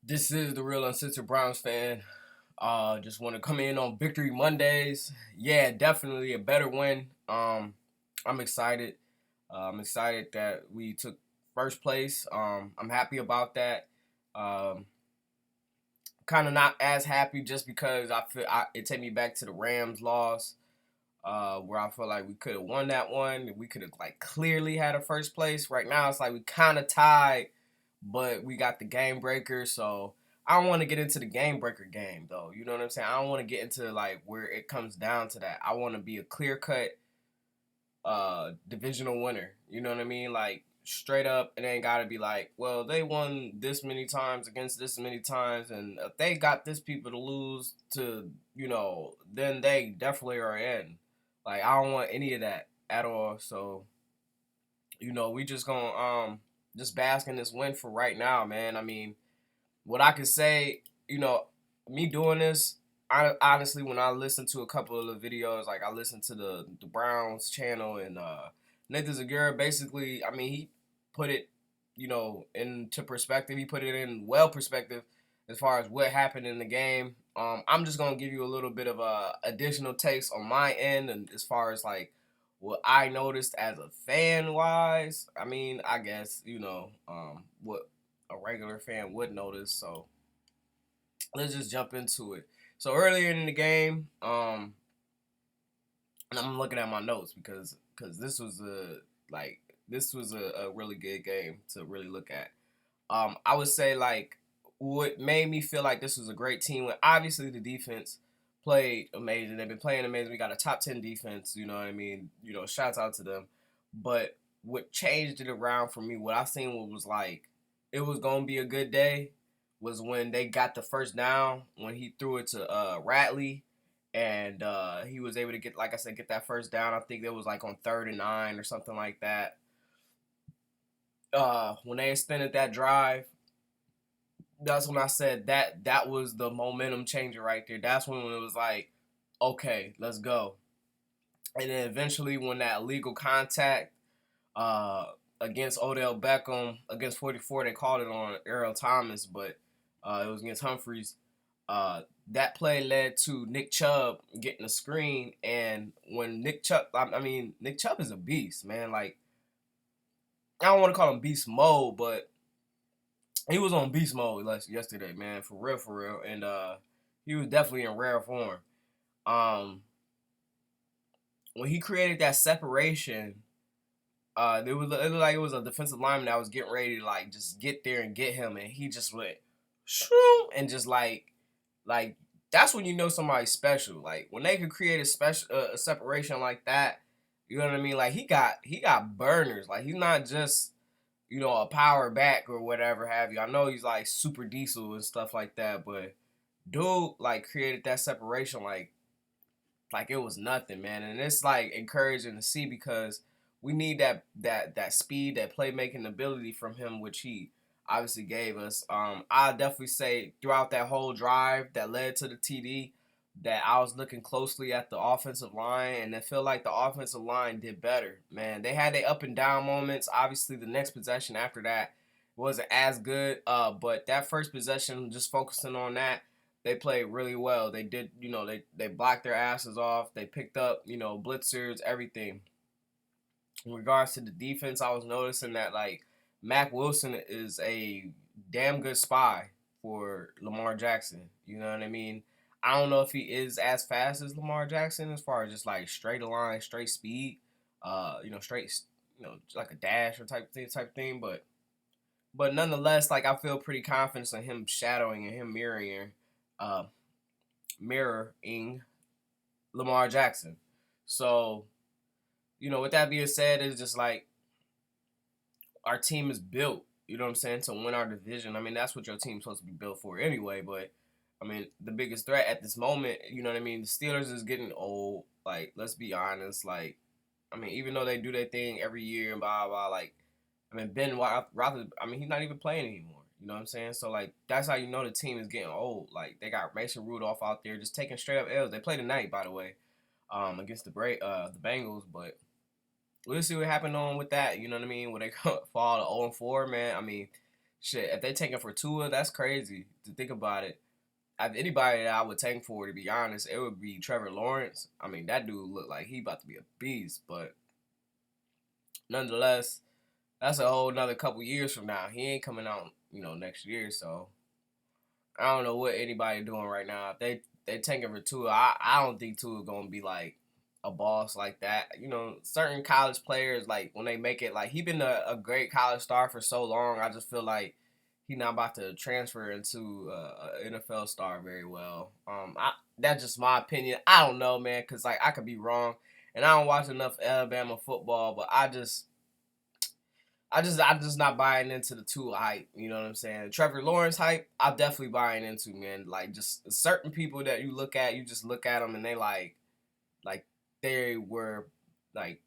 This is the real Uncensored Browns fan. Just want to come in on Victory Mondays. Yeah, definitely a better win. I'm excited. I'm excited that we took first place. I'm happy about that. Um, kind of not as happy just because it take me back to the Rams loss, where I feel like we could have won that one. We could have like clearly had a first place. Right now, it's like we kind of tied, but we got the game breaker. So I don't want to get into the game breaker game though. You know what I'm saying? I don't want to get into like where it comes down to that. I want to be a clear cut divisional winner. You know what I mean? Like straight up, it ain't gotta be like, well, they won this many times against this many times, and if they got this people to lose to, then they definitely are in. Like I don't want any of that at all. So we just gonna just bask in this win for right now, man. I mean, what I could say, me doing this, I honestly, when I listen to a couple of the videos, like I listened to the Browns channel and Nathan Zagura, basically, I mean, he put it, into perspective. He put it in well perspective as far as what happened in the game. I'm just gonna give you a little bit of additional takes on my end, and as far as like what I noticed as a fan wise. I mean, I guess what a regular fan would notice. So let's just jump into it. So earlier in the game, and I'm looking at my notes because this was a really good game to really look at. I would say like what made me feel like this was a great team. When obviously the defense played amazing. They've been playing amazing. We got a top 10 defense. You know what I mean. Shouts out to them. But what changed it around for me, what I seen was like it was gonna be a good day, was when they got the first down when he threw it to Ratley, and he was able to get, like I said, get that first down. I think it was like on 3rd and 9 or something like that. When they extended that drive, that's when I said that was the momentum changer right there. That's when it was like, okay, let's go. And then eventually, when that illegal contact uh, against Odell Beckham against 44, they called it on Earl Thomas, but it was against Humphreys. That play led to Nick Chubb getting a screen, and when Nick Chubb is a beast, man. Like I don't want to call him beast mode, but he was on beast mode yesterday, man, for real, and he was definitely in rare form. Um, when he created that separation, it looked like it was a defensive lineman that was getting ready to like just get there and get him, and he just went shoo, and just like that's when you know somebody's special. Like when they can create a separation like that, you know what I mean? Like he got burners. Like he's not just a power back or whatever have you. I know he's like super diesel and stuff like that, but dude like created that separation like it was nothing, man. And it's like encouraging to see because we need that speed, that playmaking ability from him, which he obviously gave us. I definitely say throughout that whole drive that led to the TD, that I was looking closely at the offensive line, and I feel like the offensive line did better. Man, they had their up and down moments. Obviously, the next possession after that wasn't as good, but that first possession, just focusing on that, they played really well. They did, they blocked their asses off. They picked up, blitzers, everything. In regards to the defense, I was noticing that like Mack Wilson is a damn good spy for Lamar Jackson. You know what I mean? I don't know if he is as fast as Lamar Jackson as far as just like straight line, straight speed, straight, like a dash or type thing. But nonetheless, like I feel pretty confident in him shadowing and him uh, mirroring Lamar Jackson. So with that being said, it's just like our team is built, you know what I'm saying, to win our division. I mean, that's what your team's supposed to be built for anyway. But I mean, the biggest threat at this moment, you know what I mean, the Steelers is getting old. Like, let's be honest. Like, I mean, even though they do their thing every year and blah blah, like, I mean, Ben Roethlisberger, I mean, he's not even playing anymore. You know what I'm saying? So like, that's how you know the team is getting old. Like, they got Mason Rudolph out there just taking straight up L's. They play tonight, by the way, against the Bengals, but we'll see what happened on with that. You know what I mean? When they fall to 0-4, man. I mean, shit, if they take him for Tua, that's crazy to think about it. If anybody that I would tank for, to be honest, it would be Trevor Lawrence. I mean, that dude looked like he about to be a beast, but nonetheless, that's a whole another couple years from now. He ain't coming out, next year. So I don't know what anybody doing right now. If they tanking for Tua, I don't think Tua gonna be like a boss like that. Certain college players, like when they make it, like he been a great college star for so long. I just feel like he not about to transfer into an NFL star very well. That's just my opinion. I don't know, man, because like I could be wrong, and I don't watch enough Alabama football, but I'm just not buying into the Tua hype. You know what I'm saying? Trevor Lawrence hype, I'm definitely buying into, man. Like just certain people that you look at, you just look at them and they like they were like,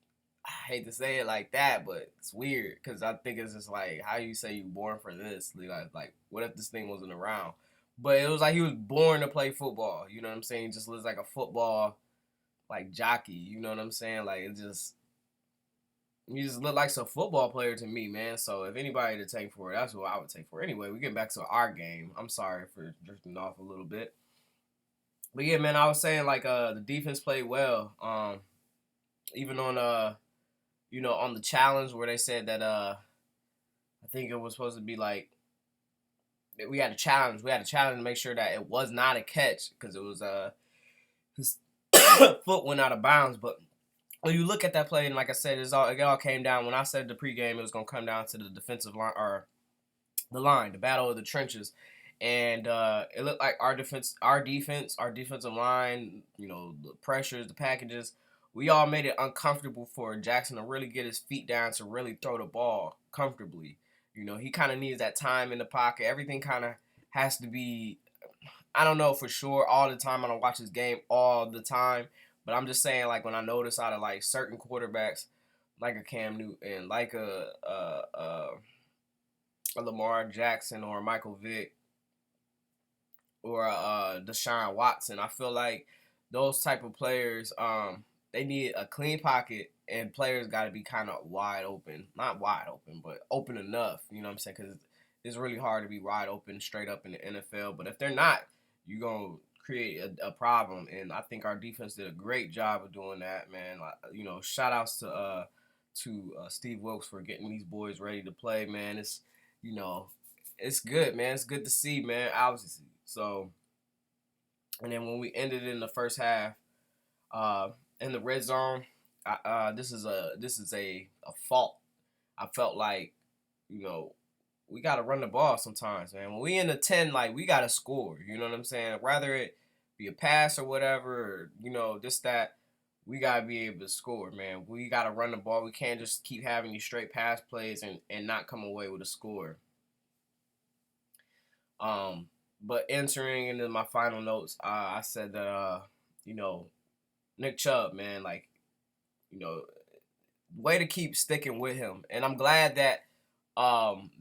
I hate to say it like that, but it's weird because I think it's just like how you say you born for this. Like what if this thing wasn't around? But it was like he was born to play football. You know what I'm saying? He just looks like a football like jockey. You know what I'm saying? Like it just he just looked like some football player to me, man. So if anybody to take for it, that's what I would take for. Anyway, we get back to our game. I'm sorry for drifting off a little bit. But yeah, man, I was saying like the defense played well. Even on on the challenge where they said that I think it was supposed to be like we had a challenge. We had a challenge to make sure that it was not a catch because it was his foot went out of bounds. But when you look at that play, and like I said, it all came down. When I said the pregame, it was gonna come down to the defensive line or the line, the battle of the trenches, and it looked like our defensive line, the pressures, the packages, we all made it uncomfortable for Jackson to really get his feet down to really throw the ball comfortably. He kind of needs that time in the pocket. Everything kind of has to be. I don't know for sure all the time. I don't watch this game all the time, but I'm just saying like when I notice out of like certain quarterbacks, like a Cam Newton, like a Lamar Jackson or a Michael Vick or a Deshaun Watson. I feel like those type of players, they need a clean pocket, and players got to be kind of wide open. Not wide open, but open enough. You know what I'm saying? Because it's really hard to be wide open straight up in the NFL. But if they're not, you're going to create a problem. And I think our defense did a great job of doing that, man. Shout outs to Steve Wilkes for getting these boys ready to play, man. You know, it's good, man. It's good to see, man. Obviously. So, and then when we ended in the first half, in the red zone, this is a fault. I felt like, we gotta run the ball sometimes, man. When we in the 10, like we gotta score. You know what I'm saying? Rather it be a pass or whatever, or just that. We gotta be able to score, man. We gotta run the ball. We can't just keep having these straight pass plays and not come away with a score. But entering into my final notes, I said that Nick Chubb, man, like, way to keep sticking with him. And I'm glad that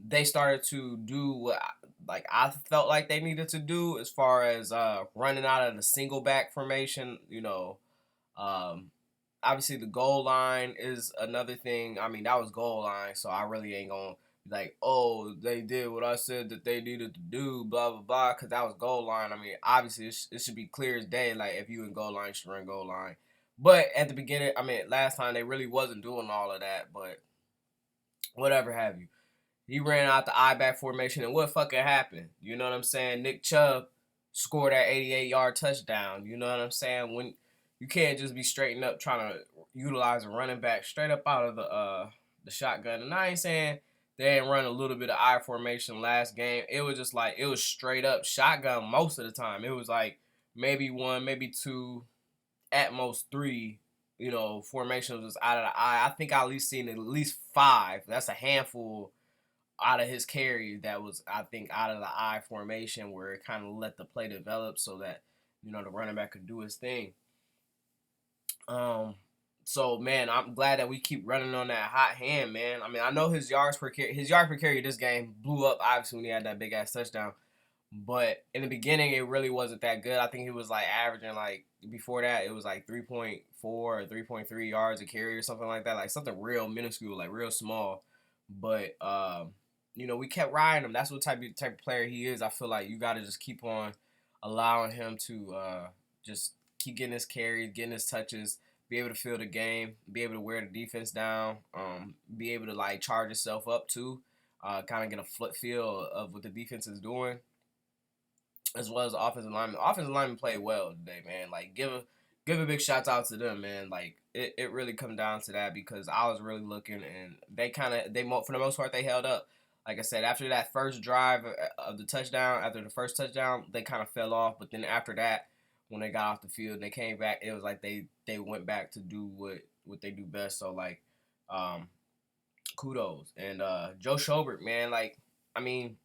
they started to do what I felt like they needed to do as far as running out of the single back formation. Obviously the goal line is another thing. I mean, that was goal line, so I really ain't gonna be like, oh, they did what I said that they needed to do, blah blah blah, because that was goal line. I mean, obviously it should be clear as day. Like if you in goal line, you should run goal line. But at the beginning, I mean, last time they really wasn't doing all of that. But whatever have you. He ran out the I back formation, and what fucking happened? You know what I'm saying? Nick Chubb scored that 88-yard touchdown. You know what I'm saying? When you can't just be straightened up trying to utilize a running back straight up out of the shotgun. And I ain't saying they ain't run a little bit of I formation last game. It was just like it was straight up shotgun most of the time. It was like maybe one, maybe two, at most three. Formations was out of the I. I think I at least seen at least five. That's a handful out of his carry that was, I think, out of the I formation where it kind of let the play develop so that, the running back could do his thing. So, man, I'm glad that we keep running on that hot hand, man. I mean, I know his yards per carry this game blew up, obviously, when he had that big-ass touchdown. But in the beginning, it really wasn't that good. I think he was, averaging, before that, it was, 3.4 or 3.3 yards a carry or something like that. Like, something real minuscule, real small. But, we kept riding him. That's what type of player he is. I feel like you got to just keep on allowing him to just keep getting his carries, getting his touches, be able to feel the game, be able to wear the defense down, be able to like charge yourself up too, kind of get a foot feel of what the defense is doing, as well as the offensive lineman. The offensive lineman played well today, man. Like give a big shout out to them, man. Like it really come down to that because I was really looking and they for the most part they held up. Like I said, after that first drive of the touchdown, after the first touchdown, they kind of fell off. But then after that, when they got off the field and they came back, it was like they went back to do what they do best. So like, kudos. And Joe Schobert, man, like I mean,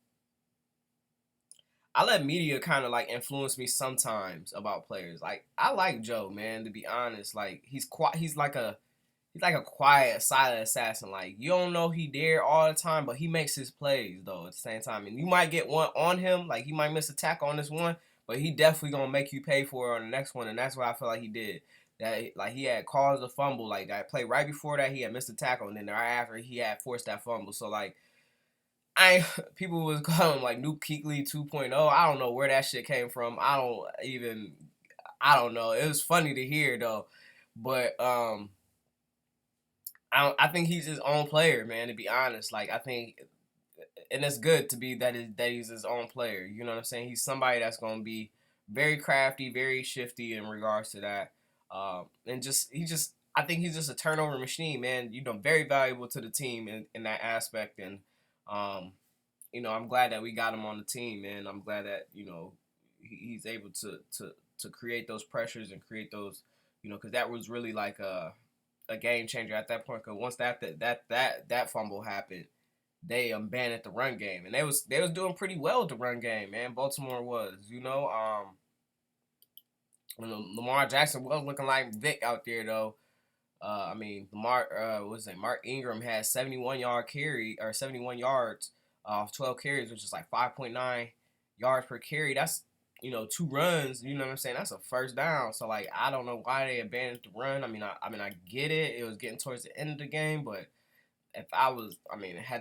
I let media kind of like influence me sometimes about players. Like I like Joe, man. To be honest, like he's like a quiet, silent assassin. Like you don't know he there all the time, but he makes his plays though at the same time. And you might get one on him, like he might miss a tackle on this one, but he definitely gonna make you pay for it on the next one. And that's what I feel like he did. That like he had caused a fumble, like that play right before that he had missed a tackle, and then right after he had forced that fumble. So like people was calling him like Nuke Kuechly 2.0. I don't know where that shit came from. I don't know. It was funny to hear though, but I think he's his own player, man. To be honest, like I think, and it's good to be that he's his own player. You know what I'm saying? He's somebody that's gonna be very crafty, very shifty in regards to that, and I think he's just a turnover machine, man. Very valuable to the team in that aspect, and um, I'm glad that we got him on the team, man. I'm glad that he's able to create those pressures and create those, because that was really like a game changer at that point. Because once that fumble happened, they abandoned the run game, and they was doing pretty well with the run game, man. Baltimore was, Lamar Jackson was looking like Vic out there though. I mean, Mark Ingram had 71 yards off 12 carries, which is like 5.9 yards per carry. That's 2 runs. You know what I'm saying? That's a first down. So like, I don't know why they abandoned the run. I get it. It was getting towards the end of the game, but had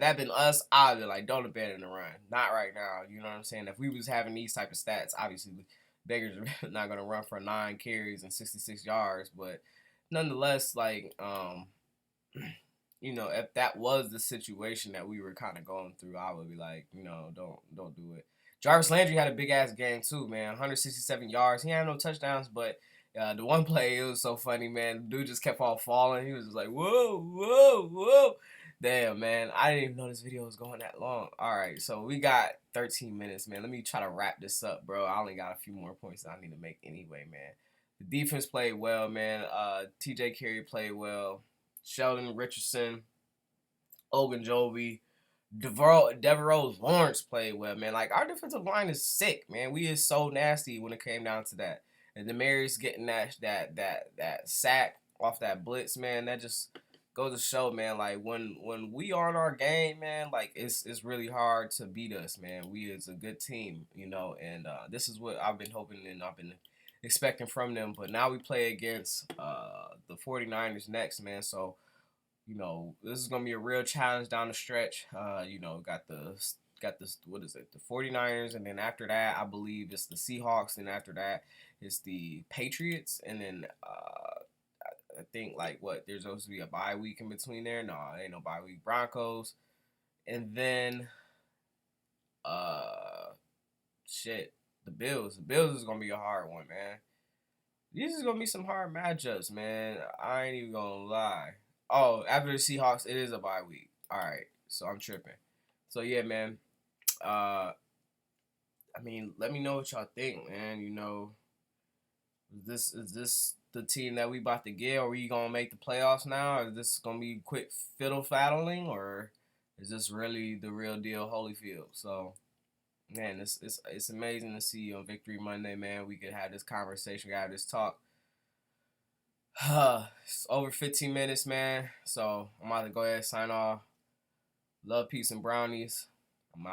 that been us, I'd be like, don't abandon the run. Not right now. You know what I'm saying? If we was having these type of stats, obviously beggars are not gonna run for 9 carries and 66 yards, but nonetheless, like, if that was the situation that we were kind of going through, I would be like, don't do it. Jarvis Landry had a big ass game too, man. 167 yards. He had no touchdowns, but the one play, it was so funny, man. The dude just kept on falling. He was just like, whoa, whoa, whoa. Damn, man. I didn't even know this video was going that long. All right, so we got 13 minutes, man. Let me try to wrap this up, bro. I only got a few more points that I need to make anyway, man. The defense played well, man. TJ Carey played well. Sheldon Richardson, Ogunjobi, Devereaux Lawrence played well, man. Like, our defensive line is sick, man. We is so nasty when it came down to that. And Demarius getting that sack off that blitz, man, that just goes to show, man, like when we are on our game, man, like it's really hard to beat us, man. We is a good team, and this is what I've been hoping and I've been expecting from them. But now we play against the 49ers next, man. So, this is gonna be a real challenge down the stretch. Got this, what is it, the 49ers, and then after that I believe it's the Seahawks, and after that it's the Patriots, and then I think there's supposed to be a bye week in between there. No, ain't no bye week. Broncos, and then the Bills. The Bills is gonna be a hard one, man. These is gonna be some hard matchups, man. I ain't even gonna lie. Oh, after the Seahawks, it is a bye week. All right, so I'm tripping. So yeah, man. Let me know what y'all think, man. Is this the team that we about to get? Are we gonna make the playoffs now? Or is this gonna be quick fiddle faddling, or is this really the real deal, Holyfield? So, man, it's amazing to see you on Victory Monday, man. We could have this conversation, we could have this talk. It's over 15 minutes, man. So I'm about to go ahead and sign off. Love, peace, and brownies.